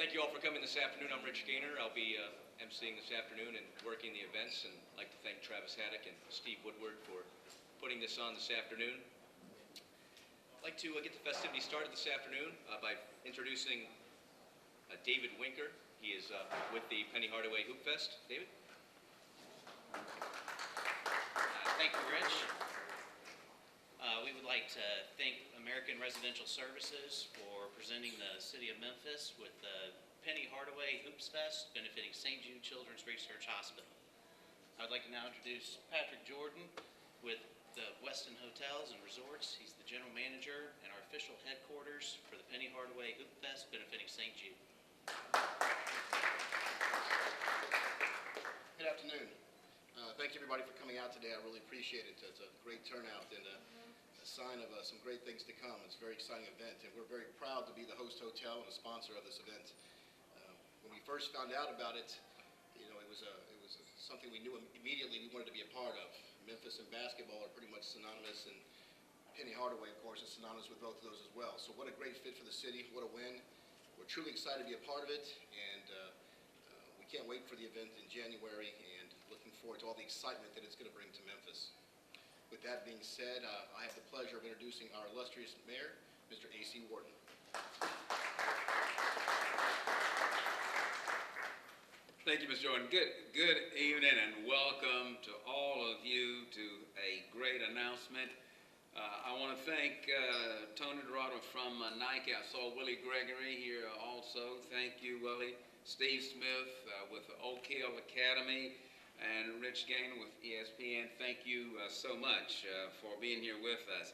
Thank you all for coming this afternoon. I'm Rich Gaynor. I'll be emceeing this afternoon and working the events, and I'd like to thank Travis Haddock and Steve Woodward for putting this on this afternoon. I'd like to get the festivities started this afternoon by introducing David Winker. He is with the Penny Hardaway Hoop Fest. David? Thank you, Rich. We would like to thank American Residential Services for presenting the City of Memphis with the Penny Hardaway Hoops Fest benefiting St. Jude Children's Research Hospital. I would like to now introduce Patrick Jordan with the Westin Hotels and Resorts. He's the general manager and our official headquarters for the Penny Hardaway Hoop Fest benefiting St. Jude. Good afternoon. Thank you everybody for coming out today. I really appreciate it. It's a great turnout and a sign of some great things to come. It's a very exciting event, and we're very proud to be the host hotel and a sponsor of this event. When we first found out about it, you know, it was something we knew immediately we wanted to be a part of. Memphis and basketball are pretty much synonymous, and Penny Hardaway, of course, is synonymous with both of those as well. So what a great fit for the city. What a win. We're truly excited to be a part of it, and we can't wait for the event in January, and looking forward to all the excitement that it's going to bring to Memphis. With that being said, I have the pleasure of introducing our illustrious mayor, Mr. A.C. Wharton. Thank you, Mr. Jordan. Good evening and welcome to all of you to a great announcement. I want to thank Tony Dorado from Nike. I saw Willie Gregory here also. Thank you, Willie. Steve Smith with the Oak Hill Academy, and Rich Gaynor with ESPN. Thank you so much for being here with us.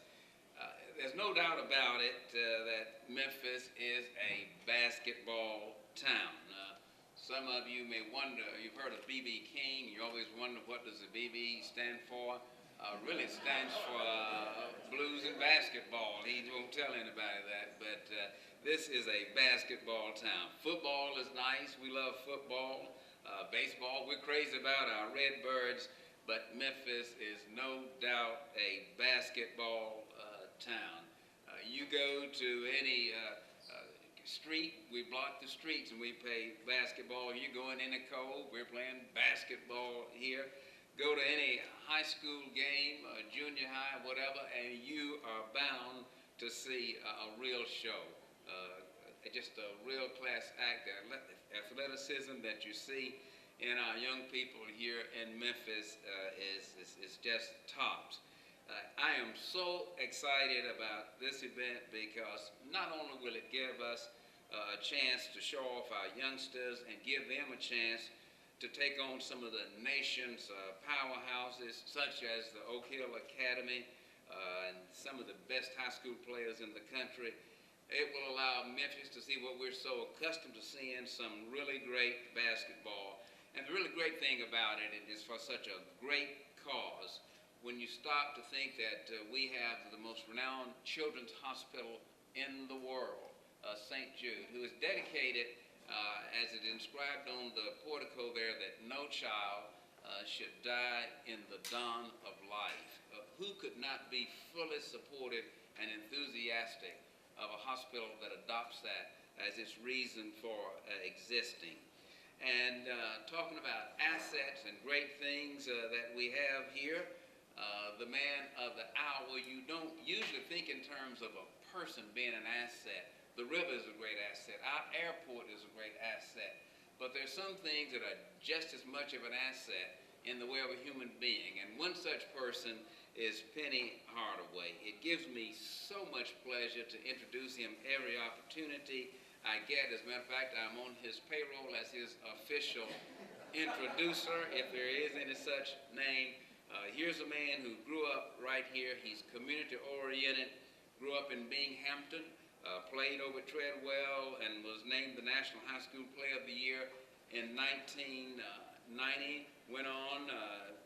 There's no doubt about it that Memphis is a basketball town. Some of you may wonder, you've heard of B.B. King, you always wonder what does the B.B. stand for. Really stands for blues and basketball. He won't tell anybody that, but this is a basketball town. Football is nice. We love football. Baseball, we're crazy about our Redbirds, but Memphis is no doubt a basketball town. You go to any street, we block the streets and we play basketball. You go in any cove, we're playing basketball here. Go to any high school game, junior high, whatever, and you are bound to see a real show. Just a real class act, athleticism that you see in our young people here in Memphis is just tops. I am so excited about this event because not only will it give us a chance to show off our youngsters and give them a chance to take on some of the nation's powerhouses, such as the Oak Hill Academy and some of the best high school players in the country. It will allow Memphis to see what we're so accustomed to seeing, some really great basketball. And the really great thing about it is for such a great cause. When you stop to think that we have the most renowned children's hospital in the world, St. Jude, who is dedicated, as it inscribed on the portico there, that no child should die in the dawn of life. Who could not be fully supportive and enthusiastic of a hospital that adopts that as its reason for existing? And talking about assets and great things that we have here, the man of the hour, you don't usually think in terms of a person being an asset. The river is a great asset. Our airport is a great asset. But there's some things that are just as much of an asset in the way of a human being. And one such person is Penny Hardaway. It gives me so much pleasure to introduce him every opportunity I get. As a matter of fact, I'm on his payroll as his official introducer, if there is any such name. Here's a man who grew up right here. He's community-oriented, grew up in Binghamton, played over at Treadwell, and was named the National High School Player of the Year in 1990. Went on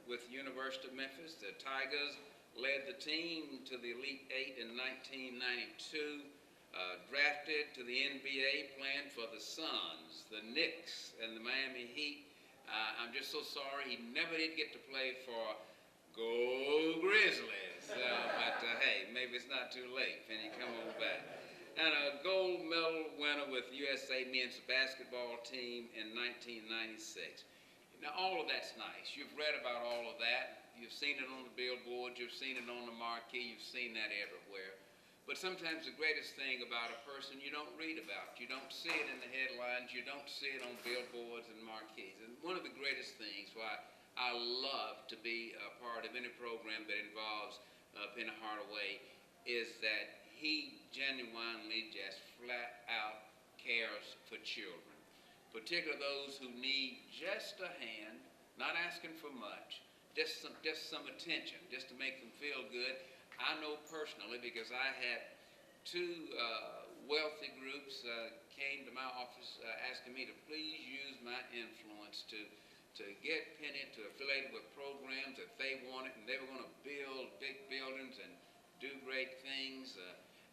with University of Memphis. The Tigers led the team to the Elite Eight in 1992. Drafted to the NBA, playing for the Suns, the Knicks, and the Miami Heat. I'm just so sorry he never did get to play for Go Grizzlies. But hey, maybe it's not too late. Penny, come on back. and a gold medal winner with USA men's basketball team in 1996. Now, all of that's nice. You've read about all of that. You've seen it on the billboards. You've seen it on the marquee. You've seen that everywhere. But sometimes the greatest thing about a person you don't read about. You don't see it in the headlines. You don't see it on billboards and marquees. And one of the greatest things why I love to be a part of any program that involves Penny Hardaway is that he genuinely just flat out cares for children, particularly those who need just a hand, not asking for much, just some attention, just to make them feel good. I know personally because I had two wealthy groups came to my office asking me to please use my influence to get Penny to affiliate with programs that they wanted, and they were going to build big buildings and do great things.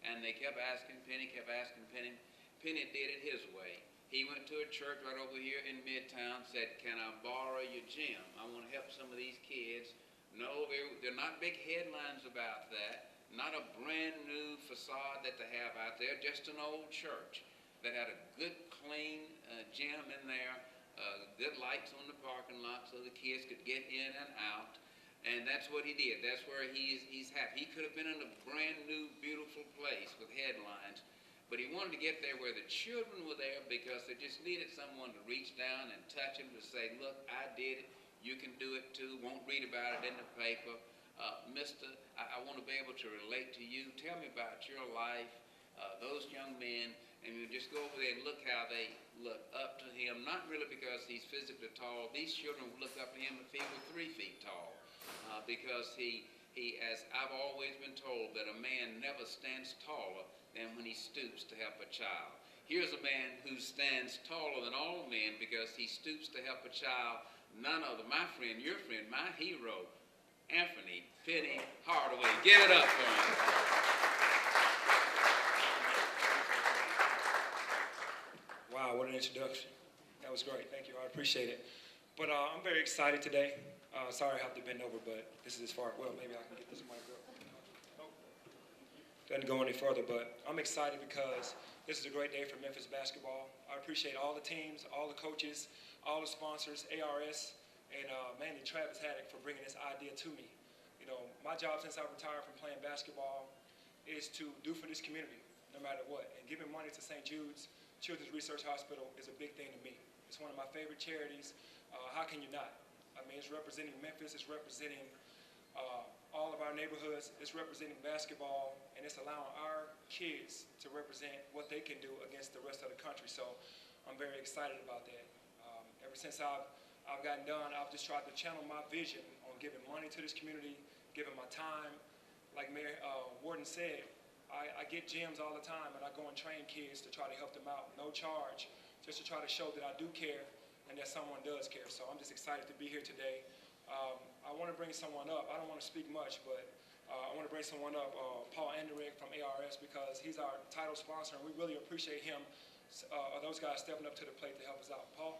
And they kept asking Penny, Penny did it his way. He went to a church right over here in Midtown, said, "Can I borrow your gym? I want to help some of these kids." No, they're not big headlines about that. Not a brand new facade that they have out there, just an old church that had a good, clean gym in there, good lights on the parking lot so the kids could get in and out. And that's what he did. That's where he's happy. He could have been in a brand new, beautiful place with headlines, but he wanted to get there where the children were there because they just needed someone to reach down and touch them to say, "Look, I did it. You can do it too. Won't read about it in the paper. Mister, I want to be able to relate to you. Tell me about your life." Those young men, and you just go over there and look how they look up to him, not really because he's physically tall. These children would look up to him if he were 3 feet tall, because he, as I've always been told, that a man never stands taller than when he stoops to help a child. Here's a man who stands taller than all men because he stoops to help a child. None other, my friend, your friend, my hero, Anthony Penny Hardaway. Give it up for him. Wow, what an introduction. That was great. Thank you. I appreciate it. But I'm very excited today. Sorry I have to bend over, but this is as far. Well, maybe I can get this mic up. Doesn't go any further, but I'm excited because this is a great day for Memphis basketball. I appreciate all the teams, all the coaches, all the sponsors, ARS, and mainly Travis Haddock for bringing this idea to me. You know, my job since I retired from playing basketball is to do for this community, no matter what. And giving money to St. Jude's Children's Research Hospital is a big thing to me. It's one of my favorite charities. How can you not? I mean, it's representing Memphis, it's representing all of our neighborhoods, it's representing basketball, and it's allowing our kids to represent what they can do against the rest of the country. So I'm very excited about that. Ever since I've gotten done, I've just tried to channel my vision on giving money to this community, giving my time. Like Mayor Warden said, I get gyms all the time, and I go and train kids to try to help them out, no charge, just to try to show that I do care and that someone does care. So I'm just excited to be here today. I want to bring someone up. I don't want to speak much, but I want to bring someone up, Paul Anderick from ARS, because he's our title sponsor, and we really appreciate him, those guys stepping up to the plate to help us out. Paul?